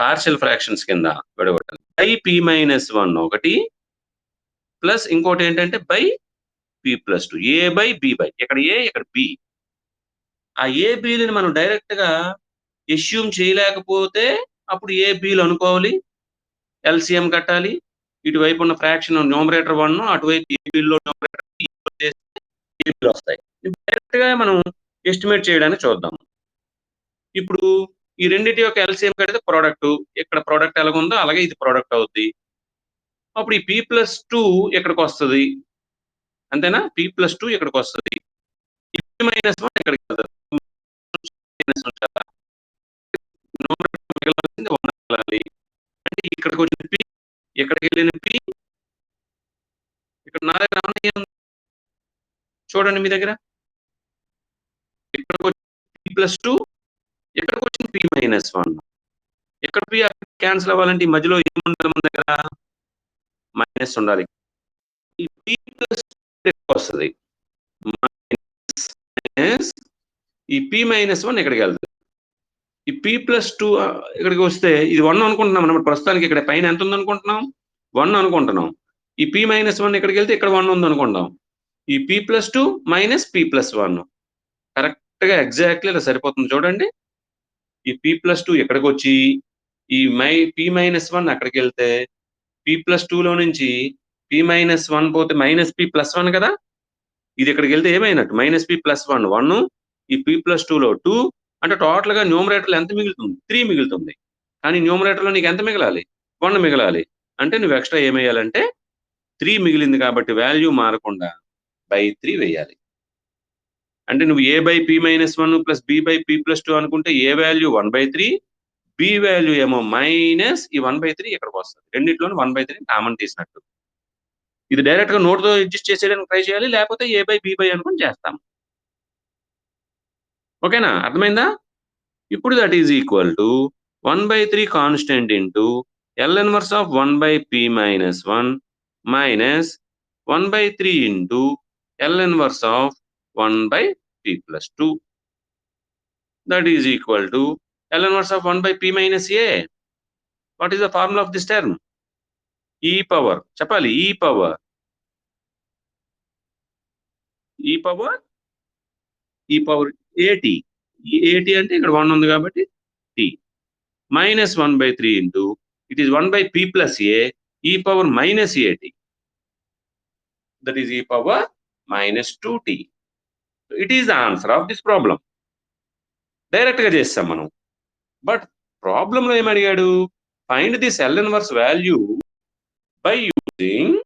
పార్షియల్ ఫ్రాక్షన్స్ కింద విడగొట్టాలి. బై p-1 ఒకటి ప్లస్ ఇంకోటి ఏంటంటే by p+2, a by b by, ఇక్కడ a ఇక్కడ b. ఆ ఏ బీలని మనం డైరెక్ట్ గా ఎస్యూమ్ చేయలేకపోతే అప్పుడు ఏ బీలు అనుకోవాలి, ఎల్సిఎం కట్టాలి. ఇటువైపు ఉన్న ఫ్రాక్షన్ న్యూమరేటర్ 1, అటువైపు ఏ బీలో న్యూమరేటర్ వస్తాయి. డైరెక్ట్ గా మనం ఎస్టిమేట్ చేయడానికి చూద్దాం. ఇప్పుడు ఈ రెండింటి యొక్క ఎల్సిఎం కడితే ప్రోడక్ట్, ఇక్కడ ప్రోడక్ట్ ఎలాగుందో అలాగే ఇది ప్రోడక్ట్ అవుద్ది. అప్పుడు ఈ p+2 ఇక్కడికి వస్తుంది, అంతేనా? p+2 ఇక్కడికి వస్తుంది, -1 ఇక్కడికి వెళ్తుంది. అంటే ఇక్కడికి వచ్చిన p, ఇక్కడికి వెళ్ళిన p, ఇక్కడ నా దగ్గర చూడండి మీ దగ్గర, ఇక్కడికి వచ్చిన p+2, ఇక్కడికి వచ్చిన p-1. ఇక్కడ p క్యాన్సిల్ అవ్వాలంటే ఈ మధ్యలో ఏముండాలి మన దగ్గర? మైనస్ ఉండాలి. ఈ p+2 వస్తుంది, ఈ p-1 ఇక్కడికి వెళ్తుంది. ఈ p+2 ఇక్కడికి వస్తే ఇది 1 అనుకుంటున్నాం అన్నమాట. ప్రస్తుతానికి ఇక్కడ పైన ఎంత ఉంది అనుకుంటున్నాం? 1 అనుకుంటున్నాం. ఈ p-1 ఇక్కడికి వెళ్తే ఇక్కడ 1 ఉంది అనుకుంటాం. ఈ p+2 మైనస్ p+1 కరెక్ట్ గా ఎగ్జాక్ట్లీ ఇలా సరిపోతుంది. చూడండి, ఈ p+2 ఇక్కడికి వచ్చి ఈ p-1 అక్కడికి వెళ్తే p+2 లో నుంచి p-1 పోతే -p+1 కదా. ఇది ఇక్కడికి వెళ్తే ఏమైనట్టు? -p+1 1, ఈ p+2 లో 2, అంటే టోటల్ గా న్యూమరేటర్లో ఎంత మిగులుతుంది? 3 మిగులుతుంది. కానీ న్యూమరేటర్లో నీకు ఎంత మిగలాలి? 1 మిగలాలి. అంటే నువ్వు ఎక్స్ట్రా ఏమేయాలంటే 3 మిగిలింది కాబట్టి వాల్యూ మారకుండా /3 వేయాలి. అంటే నువ్వు a by p-1 plus b by p+2 అనుకుంటే a వాల్యూ 1/3, b వాల్యూ ఏమో మైనస్ ఈ 1/3 ఇక్కడికి వస్తుంది. రెండిట్లోనూ 1/3 కామన్ తీసినట్టు. ఇది డైరెక్ట్ గా నోట్ తో అడ్జస్ట్ చేసేయడానికి ట్రై చేయాలి, లేకపోతే a బై b బై అనుకుని చేస్తాం. ఓకేనా? అర్థమైందా? ఇప్పుడు that is equal to 1/3 constant into L inverse of 1/p-1 minus 1/3 into L inverse of 1/p+2. That is equal to L inverse of 1/p minus a. What is the formula of this term? ఈ పవర్ చెప్పాలి, ఈ పవర్ at. at అంటే ఇక్కడ 1 ఉంది కాబట్టి t minus 1/3 into it is 1/p plus a e power minus at, that is e power -2t. It is the answer of this problem. Direct గా చేస్తాం మనం. బట్ ప్రాబ్లంలో ఏమడిగాడు? Find this L inverse value by using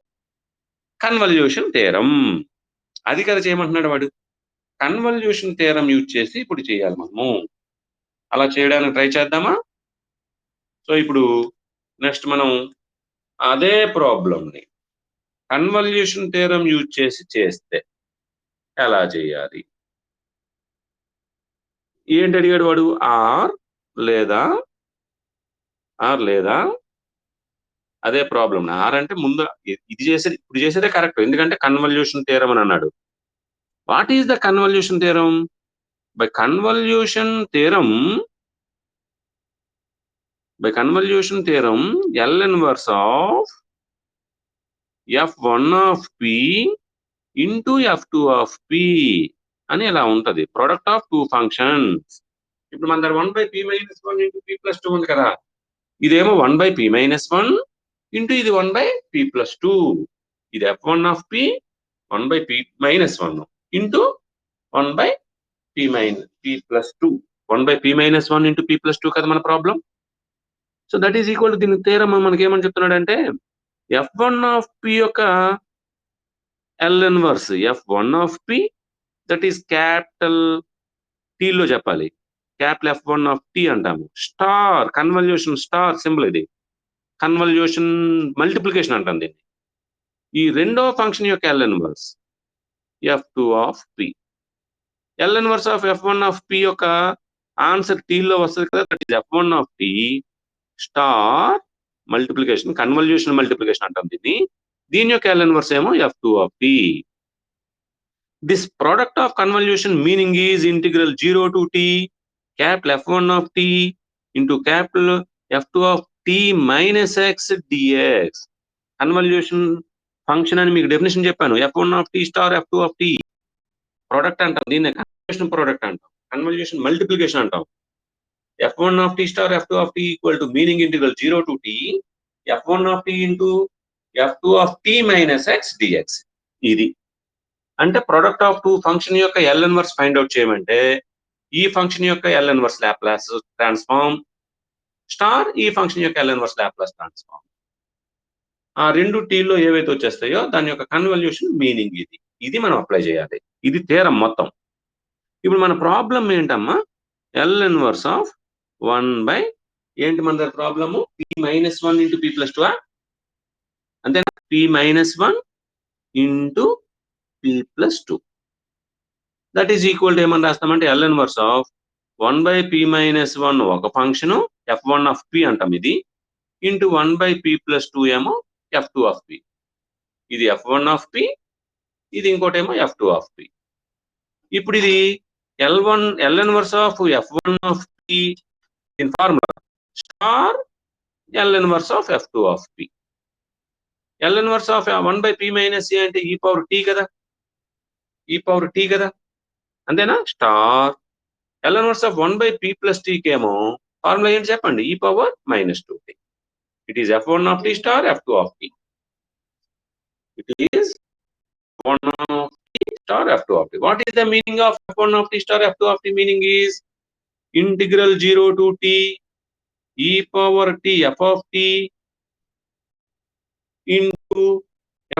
convolution theorem. అది కదా చేయమంటున్నాడు వాడు. కన్వల్యూషన్ థియరం యూజ్ చేసి ఇప్పుడు చేయాలి మనము. అలా చేయడానికి ట్రై చేద్దామా? సో ఇప్పుడు నెక్స్ట్ మనం అదే ప్రాబ్లంని కన్వల్యూషన్ థియరం యూజ్ చేసి చేస్తే ఎలా చేయాలి? ఏంటి అడిగాడు వాడు? ఆర్ లేదా అదే ప్రాబ్లం. ఆర్ అంటే ముందు ఇది చేసేది, ఇప్పుడు చేసేదే కరెక్ట్, ఎందుకంటే కన్వల్యూషన్ థియరం అని అన్నాడు. What is the convolution theorem? By convolution theorem L inverse of f1 of p into f2 of p అని ఇలా ఉంటది. Product of two functions. ఇప్పుడు మన దగ్గర 1/p-1 ఇంటూ p+2 ఉంది కదా. ఇదేమో 1/p-1 ఇంటూ ఇది 1/p+2. ఇది f1 of p 1 by p minus 1 into 1 by p minus p plus 2 1 by p minus 1 into p plus 2 కదా మన problem. So that is equal to దీని థీరం మనకి ఏమని చెప్తున్నాడంటే f1 of p యొక్క L inverse f1 of p that is capital T లో చెప్పాలి, క్యాపిటల్ f1 of t అంటాము. స్టార్ కన్వల్యూషన్ స్టార్ సింబల్, ఇది కన్వల్యూషన్ మల్టిప్లికేషన్ అంటాం దీన్ని. ఈ రెండో ఫంక్షన్ యొక్క L inverse f2 of p. L inverse of f1 of p యొక్క ఆన్సర్ t లో వస్తుంది కదా, that is f1 of t star multiplication convolution multiplication అంటాం దీన్ని. దీని యొక్క L ఇన్వర్స్ ఏమో f2 of t. This product of convolution meaning is integral 0 to t capital f1 of t into capital f2 of t minus x dx. Convolution function అని మీకు డెఫినేషన్ చెప్పాను. f1 of t star f2 of t product అంటాం దీన్ని, కన్వల్యూషన్ ప్రోడక్ట్ అంటాం, కన్వల్యూషన్ మల్టిప్లికేషన్ అంటాం. f1 of t star f2 of t equal to meaning integral 0 to t f1 of t into f2 of t minus x dx. ఇది అంటే ప్రొడక్ట్ ఆఫ్ టూ ఫంక్షన్ యొక్క L ఇన్వర్స్ ఫైండ్ అవుట్ చేయమంటే ఈ ఫంక్షన్ యొక్క L inverse Laplace transform star ఈ ఫంక్షన్ యొక్క L ఇన్వర్స్ లాప్లాస్ ట్రాన్స్ఫార్మ్. ఆ రెండు టీల్లో ఏవైతే వచ్చేస్తాయో దాని యొక్క కన్వల్యూషన్ మీనింగ్ ఇది. ఇది మనం అప్లై చేయాలి. ఇది థీరం మొత్తం. ఇప్పుడు మన ప్రాబ్లం ఏంటమ్మా, L ఇన్వర్స్ ఆఫ్ 1 by ఏంటి మన దగ్గర problem, p minus 1 into p plus 2 అంతేనా, p minus 1 into p plus 2 that is equal to ఏమని రాస్తామంటే L inverse of 1 by p minus 1 ఒక ఫంక్షను f1 of p అంటాం ఇది, ఇంటూ 1 by p plus 2 ఏమో f2 of p. ఇది f1 of p, ఇది ఇంకోటి ఏమో f2 of p. ఇప్పుడు ఇది L inverse of f1 of p in formula star L inverse of f2 of p. L inverse of 1 by p minus a అంటే e power t కదా, e power t కదా అంతేనా, star L inverse of 1 by p plus t కేమో ఫార్ములా ఏంటి చెప్పండి, e power minus 2t. It is f1 of t star f2 of t. It is f1 of t star f2 of t. What is the meaning of f1 of t star f2 of t? Meaning is integral 0 to t e power t f of t into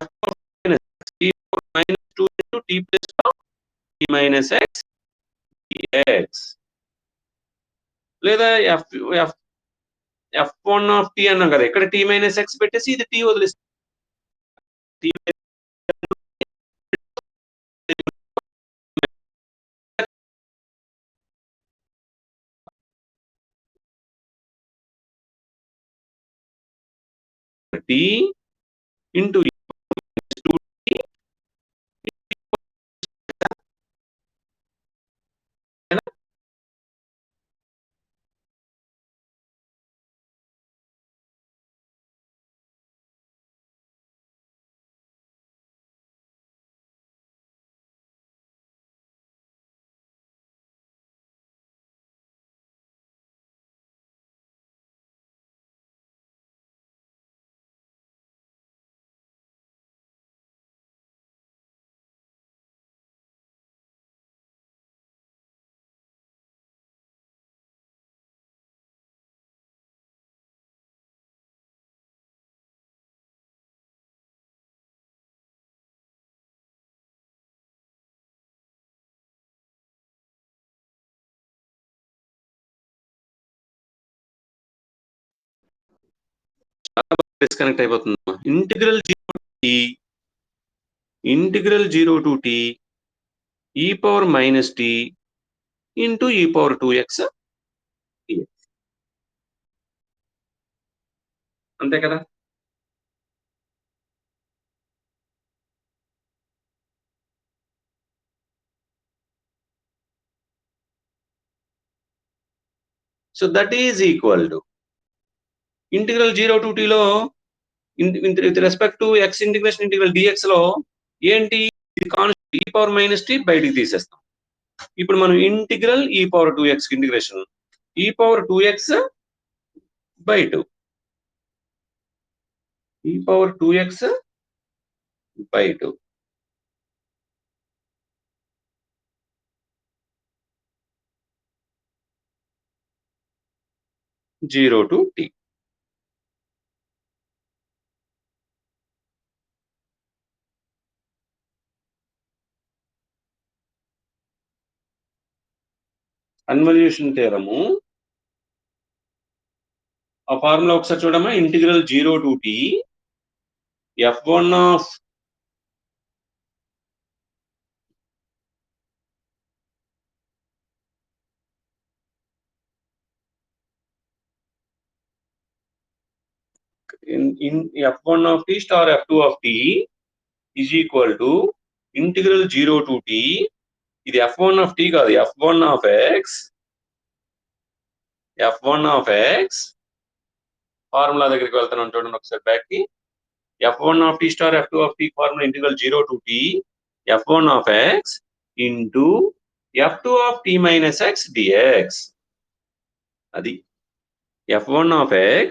f of minus t power minus 2 into t plus of t minus x dx. లేదా f1 of t అన్నాం కదా, ఇక్కడ t minus x పెట్టేసి ఇది t వదిలేస్తాం. t into డిస్కనెక్ట్ అయిపోతుంది. Integral 0 to t e power minus t into e power 2x dx. అంతే కదా. So that is equal to integral 0 to t లో with respect to x integration integral dx లో ఏంటి, ఇది constant e power minus t బయటికి తీసేస్తాం. ఇప్పుడు మనం ఇంటిగ్రల్ e పవర్ 2x ఇంటిగ్రేషన్ e పవర్ 2x by 2 e పవర్ 2x by 2. Zero to t. Convolution theorem ఆ ఫార్ములా ఒకసారి చూడమ్మా. ఇంటిగ్రల్ 0 to t f1 of in f1 of t star f2 of t is equal to integral 0 to t, ఇది f1 of t కాదు, f1 of x, f1 of x formula దగ్గరికి వెళ్తున్నాను చూడండి ఒకసారి బ్యాక్ కి. f1 of t star f2 of t formula integral 0 to t f1 of x into f2 of t minus x dx. అది f1 of x,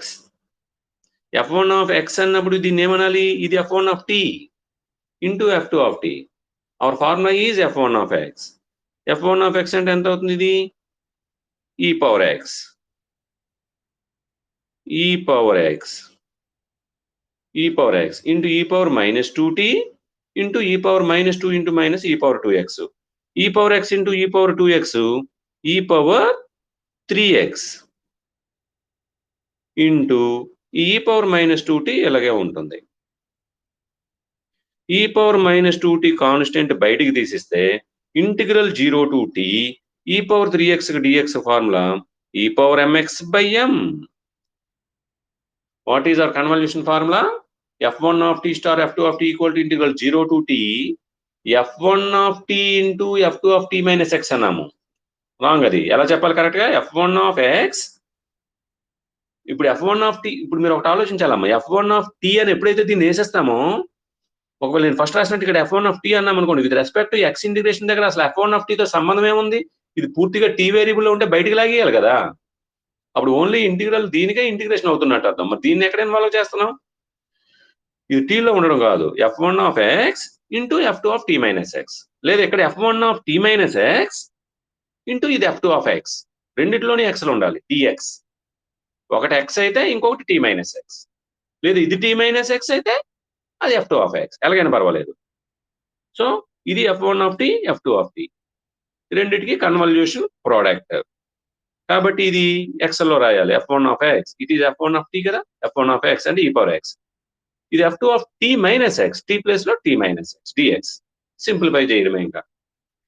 f1 of x అన్నప్పుడు దీన్ని ఏమనాలి, ఇది f1 of t into f2 of t. Hour formula is f1 of x. f1 of x అంటే ఎంత అవుతుంది, ఇది e power x, e power x, e power x into e power minus 2t into e power minus 2 into minus e power 2x. e power x into e power 2x e power 3x into e power minus 2t ఇలాగే ఉంటుంది. e power minus 2t constant బయటికి తీసిస్తే integral 0 to t e power 3x dx formula e power mx by m. What is our convolution formula? f1 of t star f2 of t equal to integral 0 to t f1 of t into f2 of t minus x అన్నాము. రాంగ్. అది ఎలా చెప్పాలి కరెక్ట్గా, f1 of x. ఇప్పుడు f1 of t, ఇప్పుడు మీరు ఒకటి ఆలోచించాలమ్మా, f1 of t అని ఎప్పుడైతే దీన్ని వేసేస్తామో, ఒకవేళ నేను ఫస్ట్ రాసినట్టు ఇక్కడ f1 of t అన్నాం అనుకోండి, with respect to x integration దగ్గర అసలు f1 of t తో సంబంధం ఏముంది, ఇది పూర్తిగా t వేరియబుల్ లో ఉంటే బయటికి లాగేయాలి కదా. అప్పుడు ఓన్లీ ఇంటిగ్రల్ దీనికే ఇంటిగ్రేషన్ అవుతున్నట్టు అర్థం. మరి దీన్ని ఎక్కడ ఇన్వాల్వ్ చేస్తున్నాం, ఇది t లో ఉండడం కాదు, f1 of x into f2 of t minus x, లేదా ఇక్కడ f1 of t minus x into ఇది f2 of x. రెండిట్లోనే xలు ఉండాలి, dx. ఒకటి x అయితే ఇంకొకటి t minus x, లేదు ఇది t minus x అయితే అది f2 of x, ఎలాగైనా పర్వాలేదు. సో ఇది f1 of t f2 of t రెండిటికి కన్వల్యూషన్ ప్రోడక్ట్ కాబట్టి ఇది x లో రాయాలి. f1 of x, it is f1 of t కదా, f1 of x అంటే e power x. ఇది f2 of t minus x, t place లో t minus x dx. Simplify చేయడమే, ఇంకా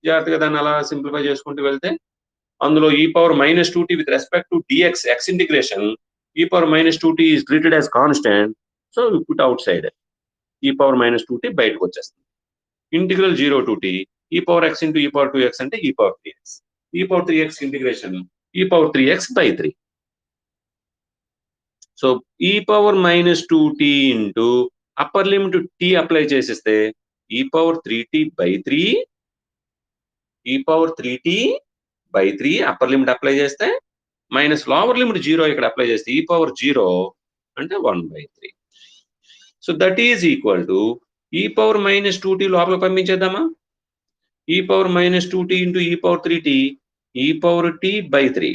జాగ్రత్తగా దాన్ని అలా సింప్లిఫై చేసుకుంటూ వెళ్తే అందులో e power minus 2t with respect to dx x integration e power minus 2t is treated as constant, so we put outside e power minus 2t బయటకు వచ్చేస్తుంది. Integral 0 to t e power x into e power 2x అంటే e power 3x, e power 3x integration e power 3x by 3. So e power minus 2t into upper limit t apply చేసేస్తే e power 3t by 3, e power 3t by 3 upper limit apply చేస్తే మైనస్ లోవర్ లిమిట్ 0 ఇక్కడ అప్లై చేస్తే e power 0 అంటే 1/3. So that is equal to e power minus 2t లోపల పంపించేద్దామా, e power minus 2t into e power 3t e power t by 3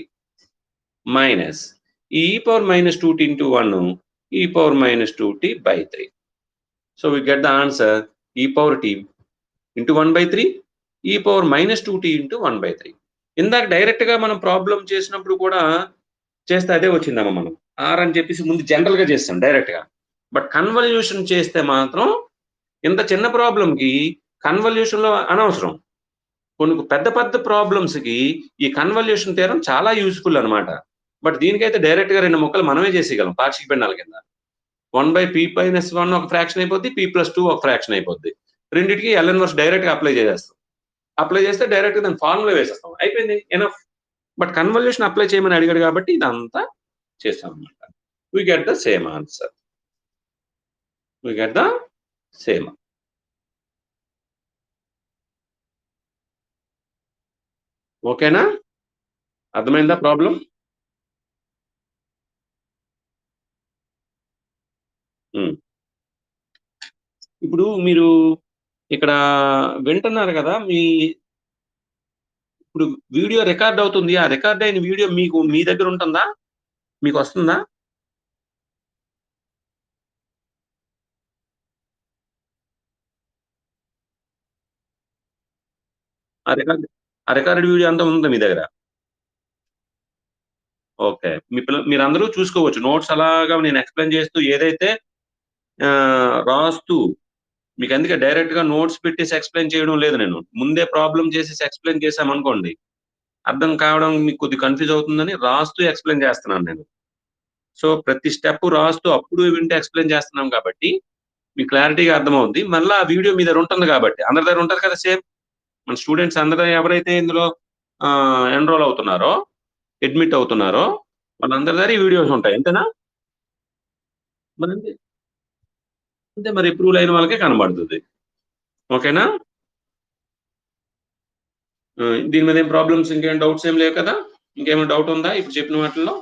minus e power minus 2t into 1 e power minus 2t by 3. So we get the answer e power t into 1/3 e power minus 2t into 1/3. ఇందాక డైరెక్ట్గా మనం ప్రాబ్లం చేసినప్పుడు కూడా చేస్తే అదే వచ్చిందమ్మా. మనం ఆర్ అని చెప్పేసి ముందు జనరల్గా చేస్తాం డైరెక్ట్గా, బట్ కన్వల్యూషన్ చేస్తే మాత్రం ఇంత చిన్న ప్రాబ్లంకి కన్వల్యూషన్లో అనవసరం. కొన్ని పెద్ద పెద్ద ప్రాబ్లమ్స్కి ఈ కన్వల్యూషన్ థియరం చాలా యూస్ఫుల్ అనమాట. బట్ దీనికైతే డైరెక్ట్గా 2 ముక్కలు మనమే చేసేయగలం పాక్షిక భిన్నాల కింద. 1/p-1 ఒక ఫ్రాక్షన్ అయిపోద్ది, p+2 ఒక ఫ్రాక్షన్ అయిపోద్ది. రెండింటికి ఎల్ ఇన్వర్స్ డైరెక్ట్గా అప్లై చేసేస్తాం. అప్లై చేస్తే డైరెక్ట్గా దాని ఫార్ములా వేసేస్తాం, అయిపోయింది, ఎనఫ్. బట్ కన్వల్యూషన్ అప్లై చేయమని అడిగాడు కాబట్టి ఇదంతా చేస్తాం అనమాట. we get the same answer. we get the same. ఓకేనా, అర్థమైందా ప్రాబ్లం? ఇప్పుడు మీరు ఇక్కడ వింటున్నారు కదా, ఇప్పుడు వీడియో రికార్డ్ అవుతుంది. ఆ రికార్డ్ అయిన వీడియో మీకు మీ దగ్గర ఉంటుందా? మీకు వస్తుందా? ఆ రికార్డ్ ఆ రికార్డెడ్ వీడియో అంతా ఉందా మీ దగ్గర? ఓకే. మీరందరూ చూసుకోవచ్చు. నోట్స్ అలాగా నేను ఎక్స్‌ప్లెయిన్ చేస్తూ ఏదైతే రాస్తూ మీకందుకే డైరెక్ట్‌గా నోట్స్ పెట్టేసి ఎక్స్‌ప్లెయిన్ చేయడం లేదు నేను. ముందే ప్రాబ్లమ్ చేసేసి ఎక్స్‌ప్లెయిన్ చేశామనుకోండి, అర్థం కావడం మీకు కొద్దిగా కన్‌ఫ్యూజ్ అవుతుందని రాస్తూ ఎక్స్‌ప్లెయిన్ చేస్తున్నాను నేను. సో, ప్రతి స్టెప్ రాస్తూ అప్పుడు వింటూ ఎక్స్‌ప్లెయిన్ చేస్తున్నాం కాబట్టి, మీకు క్లారిటీగా అర్థమవుద్ది. మళ్ళా ఆ వీడియో మీ దగ్గర ఉంటుంది కాబట్టి, అందరి దగ్గర ఉంటది కదా సేమ్. మన స్టూడెంట్స్ అందరూ ఎవరైతే ఇందులో ఎన్‌రోల్ అవుతున్నారో, అడ్మిట్ అవుతున్నారో, వాళ్ళందరి దగ్గర ఈ వీడియోస్ ఉంటాయి. అంతేనా? మరంతే. అంతే మరి అప్రూవల్ అయిన వాళ్ళకే కనబడుతది. ఓకేనా? దీని మీద ఏం ప్రాబ్లమ్స్ ఇంకేం డౌట్స్ ఏం లేవు కదా? ఇంకేమైనా డౌట్ ఉందా ఇప్పుడు చెప్పిన వాటిల్లో?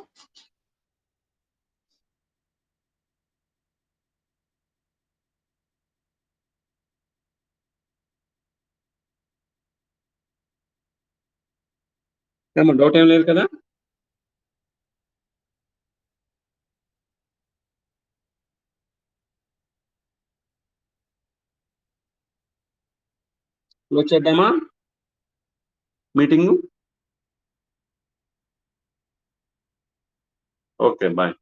ఏమో డౌట్ ఏం లేదు కదా? క్లోజ్ చేద్దామా మీటింగు? ఓకే. బాయ్.